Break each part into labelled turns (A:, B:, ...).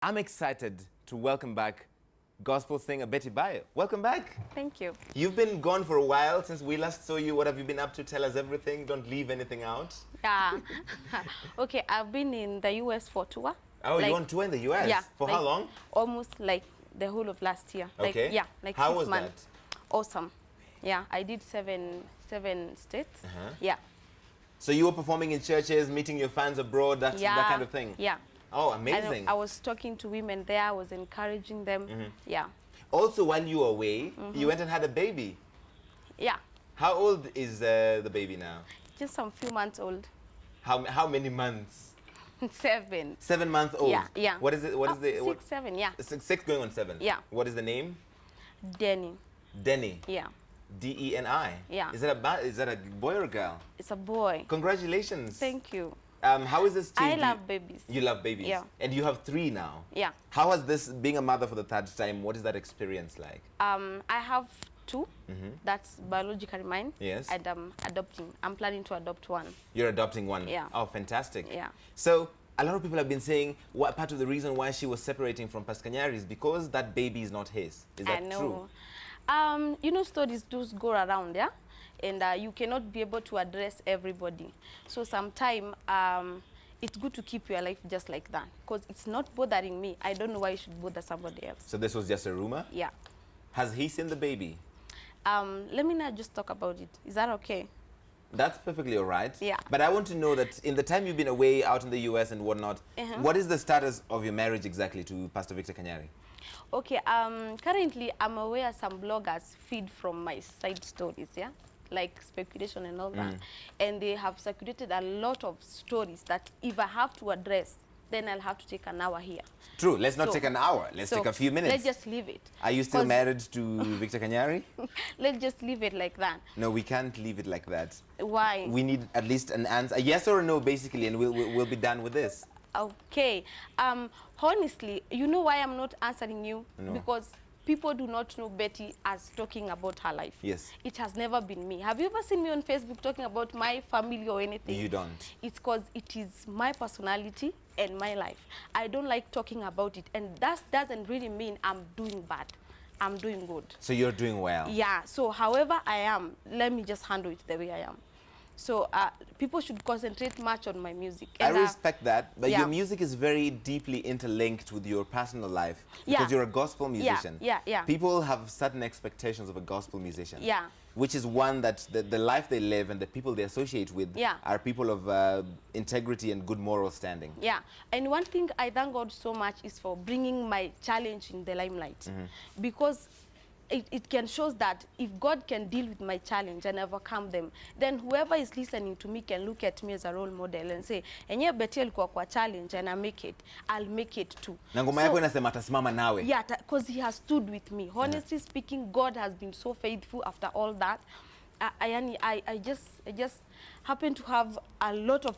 A: I'm excited to welcome back gospel singer Betty Bayo. Welcome back.
B: Thank you.
A: You've been gone for a while since we last saw you. What have you been up to? Tell us everything. Don't leave anything out.
B: Yeah. Okay, I've been in the US for tour.
A: Oh,
B: like,
A: you on tour in the US?
B: Yeah.
A: For how long?
B: Almost like the whole of last year.
A: Okay.
B: Like, yeah, like
A: how
B: 6
A: was
B: months. Awesome. Yeah, I did seven states. Yeah.
A: So you were performing in churches, meeting your fans abroad, that kind of thing?
B: Yeah.
A: Oh, amazing.
B: And I was talking to women there. I was encouraging them. Yeah.
A: Also, while you were away, you went and had a baby.
B: Yeah.
A: How old is the baby now?
B: Just some few months old.
A: How many months?
B: 7.
A: 7 months old.
B: Yeah, yeah.
A: What is it? What is the
B: 6,
A: what,
B: 7? Yeah.
A: 6 going on 7.
B: Yeah.
A: What is the name?
B: Denny.
A: Denny.
B: Yeah.
A: D-E-N-I.
B: Yeah.
A: Is that a boy or a girl?
B: It's a boy.
A: Congratulations.
B: Thank you.
A: How is this
B: I
A: change?
B: love babies.
A: You love babies?
B: Yeah.
A: And you have 3 now?
B: Yeah.
A: How has this, being a mother for the 3rd time, what is that experience like?
B: I have 2. That's biologically mine.
A: Yes.
B: And I'm adopting. I'm planning to adopt 1.
A: You're adopting 1?
B: Yeah.
A: Oh, fantastic.
B: Yeah.
A: So, a lot of people have been saying what part of the reason why she was separating from Pastor Kanyari is because that baby is not his. Is that
B: I know.
A: true?
B: You know, stories do go around, yeah? And you cannot be able to address everybody. So sometime, it's good to keep your life just like that. Because it's not bothering me. I don't know why it should bother somebody else.
A: So this was just a rumor?
B: Yeah.
A: Has he seen the baby?
B: Let me not just talk about it. Is that okay?
A: That's perfectly all right.
B: Yeah.
A: But I want to know that in the time you've been away out in the US and whatnot, what is the status of your marriage exactly to Pastor Victor Kanyari?
B: Okay, currently I'm aware some bloggers feed from my side stories, yeah? Like speculation and all that. And they have circulated a lot of stories that if I have to address, then I'll have to take an hour here.
A: True, let's not take an hour. Let's take a few minutes.
B: Let's just leave it.
A: Are you still married to Victor Kanyari?
B: Let's just leave it like that.
A: No, we can't leave it like that.
B: Why?
A: We need at least an answer, a yes or a no, basically, and we'll be done with this.
B: Okay. Honestly, you know why I'm not answering you?
A: No.
B: Because people do not know Betty as talking about her life.
A: Yes.
B: It has never been me. Have you ever seen me on Facebook talking about my family or anything?
A: You don't.
B: It's because it is my personality and my life. I don't like talking about it. And that doesn't really mean I'm doing bad. I'm doing good.
A: So you're doing well?
B: Yeah. So however I am, let me just handle it the way I am. So people should concentrate much on my music. And,
A: I respect that, but
B: yeah.
A: your music is very deeply interlinked with your personal life because you're a gospel musician.
B: Yeah.
A: People have certain expectations of a gospel musician.
B: Yeah.
A: Which is one that the life they live and the people they associate with are people of integrity and good moral standing.
B: Yeah. And one thing I thank God so much is for bringing my challenge in the limelight. Because it can show that if God can deal with my challenge and overcome them, then whoever is listening to me can look at me as a role model and say, enye Betty alikuwa kwa challenge and I make it, I'll make it too.
A: Na ngoma yako inasema atasimama nawe.
B: Yeah, because he has stood with me. Honestly speaking, God has been so faithful after all that. I just happen to have a lot of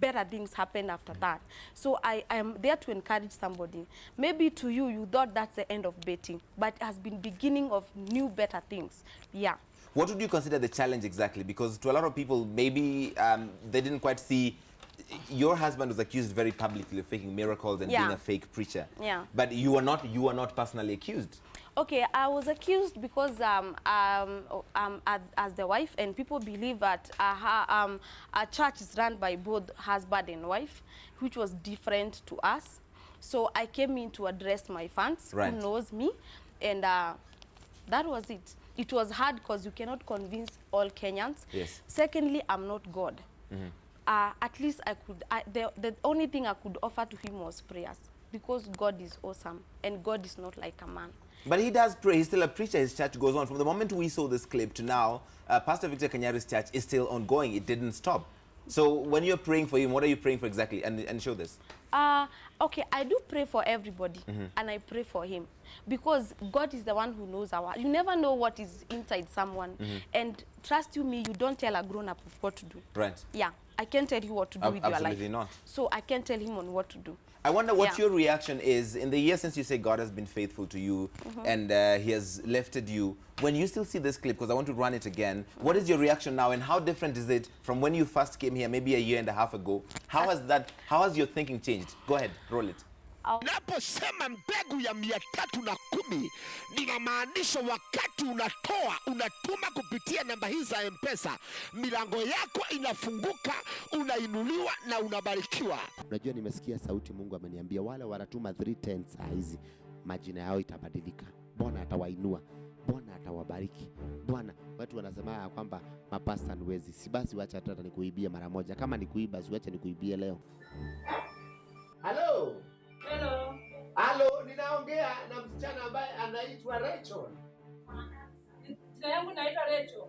B: better things happen after that. So I am there to encourage somebody. Maybe to you, you thought that's the end of Betty, but it has been beginning of new better things. Yeah.
A: What would you consider the challenge exactly? Because to a lot of people, maybe they didn't quite see. Your husband was accused very publicly of faking miracles and being a fake preacher.
B: Yeah.
A: But you are not personally accused.
B: Okay, I was accused because as the wife, and people believe that a church is run by both husband and wife, which was different to us. So I came in to address my fans who knows me, and that was it. It was hard because you cannot convince all Kenyans.
A: Yes.
B: Secondly, I'm not God. At least I could. The only thing I could offer to him was prayers, because God is awesome and God is not like a man.
A: But he does pray. He's still a preacher. His church goes on. From the moment we saw this clip to now, Pastor Victor Kanyari's church is still ongoing. It didn't stop. So when you're praying for him, what are you praying for exactly? And show this.
B: Okay, I do pray for everybody, and I pray for him, because God is the one who knows our. You never know what is inside someone, and trust you me, you don't tell a grown-up what to do.
A: Right.
B: Yeah, I can't tell you what to do with your life.
A: Absolutely not.
B: So I can't tell him on what to do.
A: I wonder what your reaction is in the years since you say God has been faithful to you and he has lifted you. When you still see this clip, because I want to run it again, what is your reaction now and how different is it from when you first came here, maybe a year and a half ago? How has your thinking changed? Go ahead, roll it.
C: Naposema mbegu ya 310 ninamaanisha wakati unatuma kupitia namba hii za M-Pesa, milango yako inafunguka, unainuliwa na unabarikiwa.
D: Unajua, nimesikia sauti, Mungu ameniambia wale wanatuma 310 saa hizi majina yao itabadilika. Bwana atawainua, Bwana atawabariki. Bwana, watu wanasema ya kwamba mapasta ni wezi. Si basi wacha hata nikuibie mara moja. Kama nikuiba, siwache nikuibie leo.
E: Hello.
F: Hello.
E: Hello, ninaongea na msichana ambaye anaitwa Rachel.
F: Jina yangu naitwa Rachel.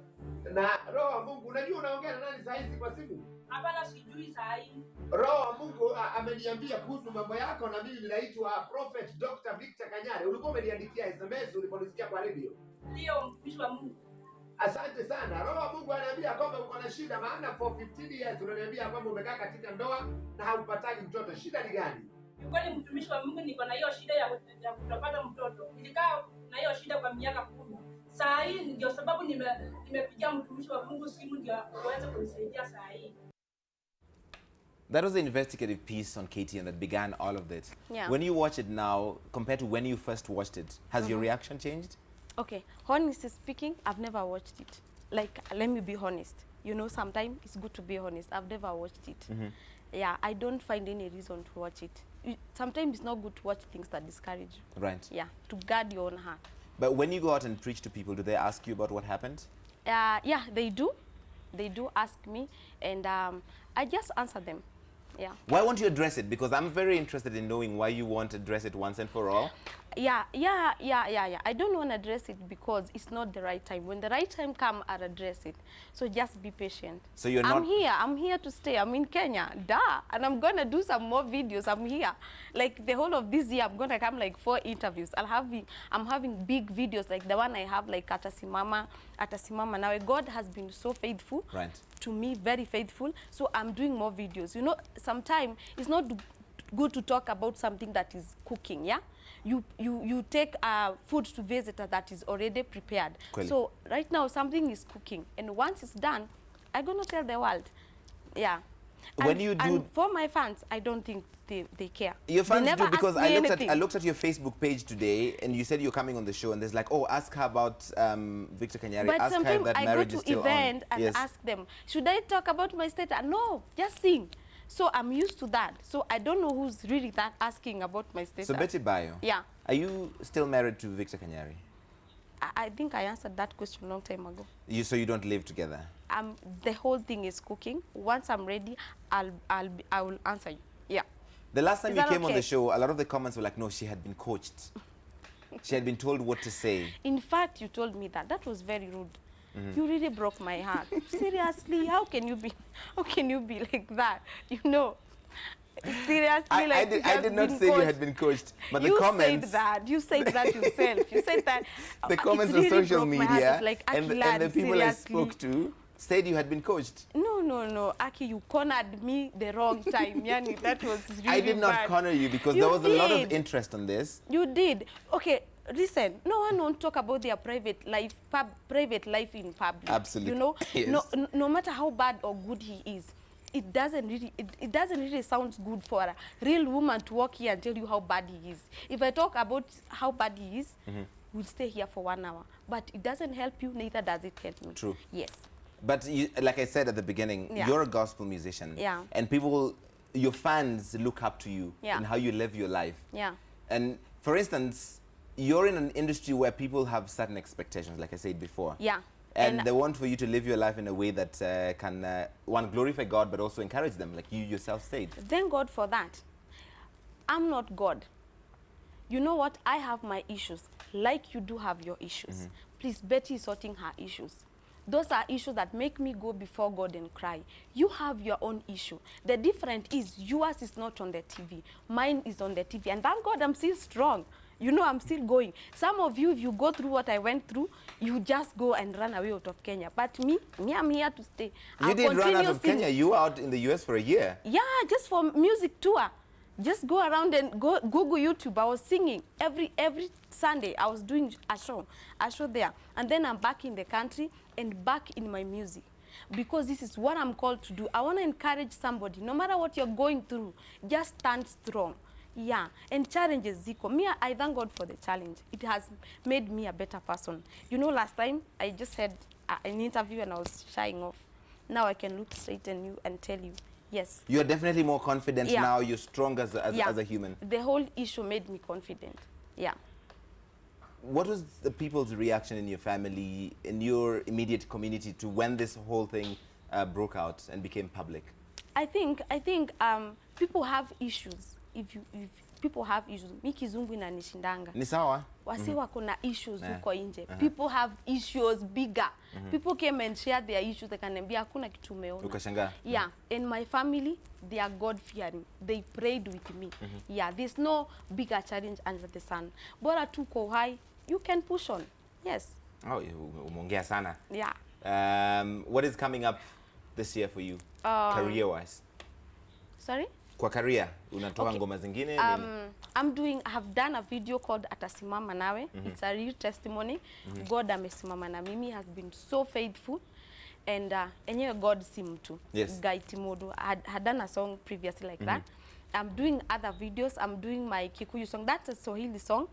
E: Na Roho wa Mungu, unajua unaongea na nani saa hizi kwa simu?
F: Hapana, sijui saa hii.
E: Roho wa Mungu ameniambia kuhusu mambo yako, na mimi ninaitwa Prophet Dr. Victor Kanyari. Ulikuwa umeniandikia SMS uliponisikia kwa radio.
F: Ndio, mtumishi wa Mungu.
E: Asante sana. Roho wa Mungu ananiambia kwamba uko na shida, maana for 15 years unaniambia kwamba umekaa katika ndoa na haupatani mtoto. Shida ni gani?
F: Kweli mtumishi wa Mungu, niko na hiyo shida ya kutopata mtoto. Nilikaa na hiyo shida kwa miaka 10. Saa hii ndio sababu nimepigia mtumishi wa Mungu simu ndio aweze kunisaidia saa hii.
A: That was the investigative piece on KTN that began all of this.
B: Yeah.
A: When you watch it now, compared to when you first watched it, has your reaction changed?
B: Okay, honestly speaking, I've never watched it. Like, let me be honest. You know, sometimes it's good to be honest. I've never watched it. Yeah, I don't find any reason to watch it. Sometimes it's not good to watch things that discourage you.
A: Right.
B: Yeah, to guard your own heart.
A: But when you go out and preach to people, do they ask you about what happened?
B: Yeah, they do. They do ask me, and I just answer them. Yeah.
A: Why won't you address it? Because I'm very interested in knowing why you won't address it once and for all.
B: Yeah. I don't want to address it because it's not the right time. When the right time comes, I'll address it. So just be patient.
A: So you're not...
B: I'm here to stay. I'm in Kenya. And I'm going to do some more videos. I'm here. Like the whole of this year, I'm going to come like 4 interviews. I'm having big videos like the one I have like Atasimama. Now God has been so faithful.
A: Right.
B: To me, very faithful. So I'm doing more videos. You know, sometimes it's not good to talk about something that is cooking, yeah? You take food to visitor that is already prepared.
A: Clearly.
B: So right now something is cooking, and once it's done, I'm gonna tell the world. Yeah.
A: When you do...
B: And for my fans, I don't think they care.
A: Your fans
B: they never
A: do, because
B: ask me
A: I looked at your Facebook page today, and you said you're coming on the show, and there's like, oh, ask her about Victor Kanyari.
B: But
A: ask her if that marriage is still on.
B: I go to event and ask them, should I talk about my status? No, just sing. So I'm used to that. So I don't know who's really that asking about my status.
A: So Betty Bayo,
B: yeah,
A: are you still married to Victor Kanyari?
B: I think I answered that question a long time ago.
A: So you don't live together?
B: The whole thing is cooking. Once I'm ready, I will answer you. Yeah.
A: The last time you came on
B: okay?
A: the show, a lot of the comments were like, no, she had been coached. She had been told what to say.
B: In fact, you told me that. That was very rude. You really broke my heart. Seriously, how can you be like that? You know, seriously,
A: I did not say you had been coached, but the comments...
B: You said that yourself. You said that.
A: The comments on social media
B: like,
A: and the people seriously. I spoke to said you had been coached.
B: No, Aki, you cornered me the wrong time. Yani, that was really
A: I did not
B: bad.
A: corner you because there was a lot of interest on this.
B: You did. Okay, listen, no one won't talk about their private life in public.
A: Absolutely.
B: You know,
A: yes.
B: no matter how bad or good he is, it doesn't really sound good for a real woman to walk here and tell you how bad he is. If I talk about how bad he is, we'll stay here for 1 hour. But it doesn't help you, neither does it help me.
A: True.
B: Yes.
A: But you, like I said at the beginning, you're a gospel musician.
B: Yeah.
A: And people, your fans look up to you in how you live your life.
B: Yeah.
A: And for instance, you're in an industry where people have certain expectations, like I said before.
B: Yeah.
A: And they want for you to live your life in a way that can, one, glorify God, but also encourage them, like you yourself said.
B: Thank God for that. I'm not God. You know what? I have my issues, like you do have your issues. Please, Betty is sorting her issues. Those are issues that make me go before God and cry. You have your own issue. The difference is yours is not on the TV. Mine is on the TV. And thank God I'm still strong. You know, I'm still going. Some of you, if you go through what I went through, you just go and run away out of Kenya. But me, I'm here to stay.
A: You did run out of Kenya. You were out in the US for a year.
B: Yeah, just for music tour. Just go around and Google YouTube. I was singing every Sunday. I was doing a show there. And then I'm back in the country and back in my music. Because this is what I'm called to do. I want to encourage somebody, no matter what you're going through, just stand strong. Yeah, and challenges ziko. Me, I thank God for the challenge. It has made me a better person. You know, last time I just had an interview and I was shying off. Now I can look straight at you and tell you, yes.
A: You're definitely more confident
B: Yeah.
A: now. You're strong as a human.
B: The whole issue made me confident. Yeah.
A: What was the people's reaction in your family, in your immediate community, to when this whole thing broke out and became public?
B: I think people have issues. If people have issues, mi kizungu inanishindanga.
A: Ni sawa?
B: Wasi wako na issues
A: Yeah.
B: huko nje. People have issues bigger. People came and shared their issues. They kanambia hakuna kitu umeona.
A: Ukashangaa?
B: Yeah, in my family, they are God-fearing. They prayed with me. Yeah, there's no bigger challenge under the sun. Bora tu uko high, you can push on. Yes.
A: Oh, umeongea sana.
B: Yeah.
A: What is coming up this year for you, career-wise?
B: Sorry?
A: Kwa career, unatoa
B: Okay.
A: ngoma zingine?
B: I have done a video called Atasimama Nawe. It's a real testimony. God amesimama na mimi, has been so faithful. And enyewe God si mtu.
A: Yes.
B: Guy Timodo had done a song previously like that. I'm doing other videos. I'm doing my Kikuyu song. That's a Swahili song.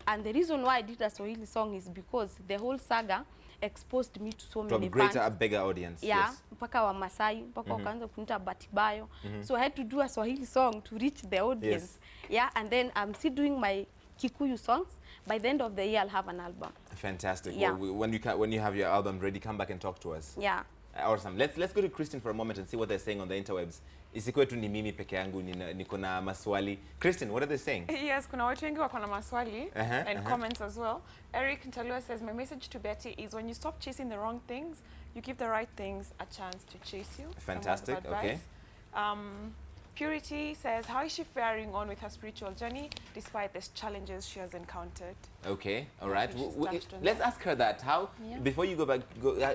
B: And the reason why I did a Swahili song is because the whole saga exposed me to so
A: To
B: many
A: a greater,
B: fans.
A: a bigger audience.
B: Yeah,
A: Yes.
B: mpaka wa Masai, mpaka wakaanza kunita Bayo. So I had to do a Swahili song to reach the audience.
A: Yes.
B: Yeah, and then I'm still doing my Kikuyu songs. By the end of the year, I'll have an album.
A: Fantastic.
B: Yeah.
A: Well, when you have your album ready, come back and talk to us.
B: Yeah.
A: Awesome. Let's go to Christian for a moment and see what they're saying on the interwebs. Isikuwe tu ni mimi peke yangu niko na maswali. Christian, what are they saying?
G: Yes, kuna watu wengi wako na maswali and comments as well. Eric Ntalua says, my message to Betty is when you stop chasing the wrong things, you give the right things a chance to chase you.
A: Fantastic,
G: Some words of advice. Purity says, how is she faring on with her spiritual journey despite the challenges she has encountered?
A: Okay, all right.
G: think she's touched on
A: Let's
G: that.
A: ask her that. How,
B: Yeah.
A: before you go back,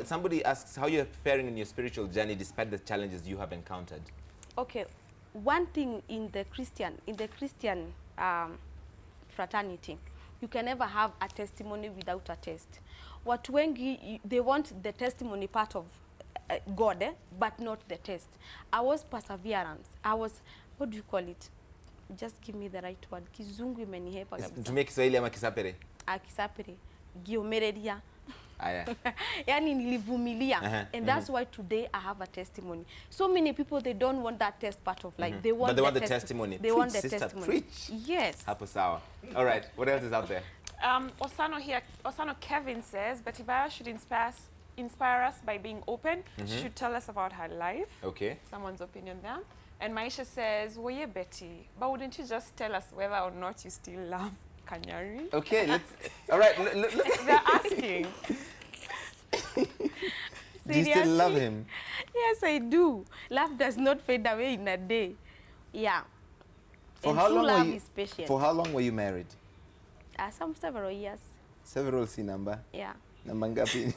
A: somebody asks how you're faring in your spiritual journey despite the challenges you have encountered.
B: Okay, one thing in the Christian fraternity, you can never have a testimony without a test. Watu wengi, they want the testimony part of God, but not the test. I was perseverance. I was, what do you call it? Just give me the right word. Kizungu imenihepa kabisa.
A: Tumie Kiswahili ama Kisapere?
B: Akisapere, giomereria.
A: Aya.
B: Yani nilivumilia. And that's why today I have a testimony. So many people, they don't want that test part of life. They want
A: But they want the
B: testi-
A: testimony.
B: They
A: Preach,
B: want the
A: sister,
B: testimony.
A: preach.
B: Yes.
A: Hapo sawa. All right. What else is out there?
G: Osano Kevin says, Betty Bayo should inspire us by being open. She should tell us about her life.
A: Okay.
G: Someone's opinion there. And Maisha says, well, yeah, Betty, but wouldn't you just tell us whether or not you still love Kanyari?
A: Okay, let's. All right.
G: They're asking.
A: Do you still love
B: Seriously?
A: him?
B: Yes, I do. Love does not fade away in a day. Yeah.
A: For
B: And
A: how
B: true
A: long
B: love
A: were you?
B: is patient.
A: For how long were you married?
B: Several years.
A: Several C number.
B: Yeah.
A: Namba ngapi?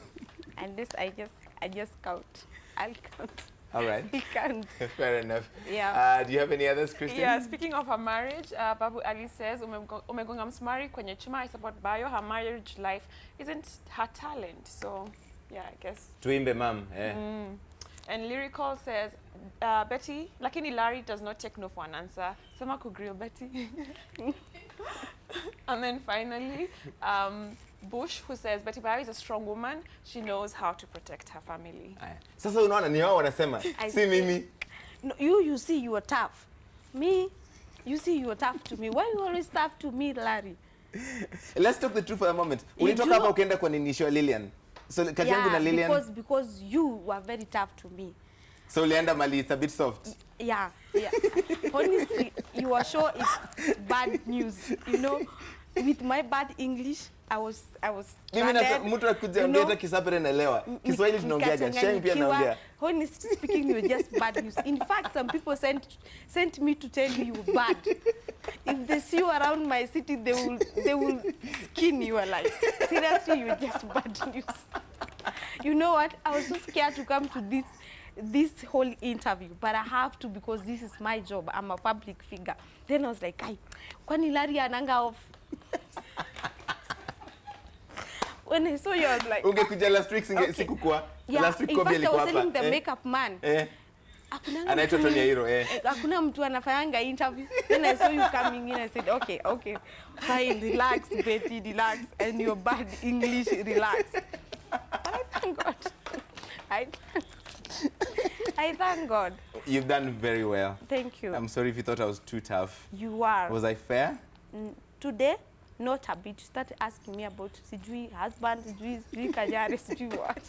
B: And this I just count. I'll count.
A: All right.
B: I count.
A: Fair enough.
B: Yeah.
A: Do you have any others, Christian?
G: Yeah, speaking of her marriage, Babu Ali says, umegonga msumari kwenye chuma. I support Bayo. Her marriage life isn't her talent. So, yeah, I guess.
A: Tuimbe, ma'am. Yeah.
G: And Lyrical says, Betty, lakini Larry does not take no for an answer. Sema kugrill Betty. And then finally, Bush, who says, Betty Bayo is a strong woman. She knows how to protect her family.
A: Aya. Sasa unaona ni wao wanasema.
B: I
A: Si
B: see.
A: mimi.
B: No, you see you are tough. Me, you see you are tough to me. Why you always tough to me, Larry?
A: Let's talk the truth for a moment.
B: You
A: Ulitoka
B: do-
A: hapa ukaenda kwa nini show Lilian. So kati yangu na Lilian.
B: because you were very tough to me.
A: So ulienda mali, it's a bit soft.
B: Yeah. Honestly, your show is bad news. You know, with my bad English, I was
A: Mimi na
B: stranded,
A: mtu akuja
B: you
A: ongea
B: know.
A: hata Kisapere naelewa. Kiswahili tunaongeaga. Sheng pia naongea.
B: Honestly speaking, you were just bad news. In fact, some people sent me to tell you were bad. If they see you around my city, they will skin you alive. Seriously, you're just bad news. You know what? I was so scared to come to this whole interview, but I have to because this is my job. I'm a public figure. Then I was like, "Ai, kwani Larry ananga off?" When I saw you, I was like,
A: Ungekuja last week
B: Okay.
A: sikukua.
B: yeah.
A: Last week
B: In
A: Kobe
B: fact, I
A: alikuwa
B: was telling the
A: hapa.
B: makeup man,
A: Anaitwa Tony Airo,
B: Hakuna mtu anafanyanga interview. Then I saw you coming in, I said, okay, fine, relax, Betty, relax, and your bad English, relax. I thank God. I thank God.
A: You've done very well.
B: Thank you.
A: I'm sorry if you thought I was too tough.
B: You are.
A: Was I fair?
B: Today, not a bit. You started asking me about sijui husband, sijui Kanyari, sijui what.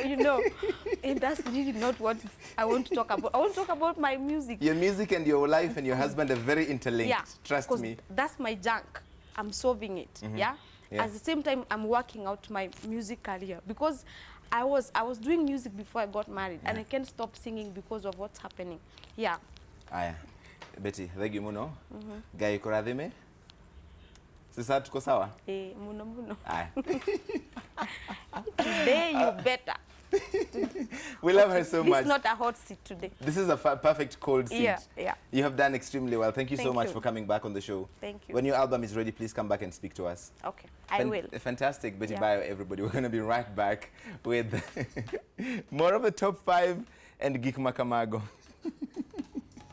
B: You know, and that's really not what I want to talk about. I want to talk about my music.
A: Your music and your life and your husband are very interlinked.
B: Yeah,
A: Trust me.
B: That's my junk. I'm solving it. Yeah? At the same time, I'm working out my music career because I was doing music before I got married, and I can't stop singing because of what's happening. Yeah.
A: Aya. Betty, thank you muno. Gai kuradhime. Sasa tuko sawa?
B: Muno.
A: Aya.
B: Today you better.
A: We love her so much.
B: This is not a hot seat today.
A: This is a perfect cold seat.
B: Yeah.
A: You have done extremely well. Thank you so
B: Thank
A: much
B: you.
A: for coming back on the show.
B: Thank you.
A: When your album is ready, please come back and speak to us.
B: Okay, I will.
A: Fantastic, Betty
B: Yeah.
A: Bayo, everybody. We're going to be right back with more of the top 5 and Geek Makamago.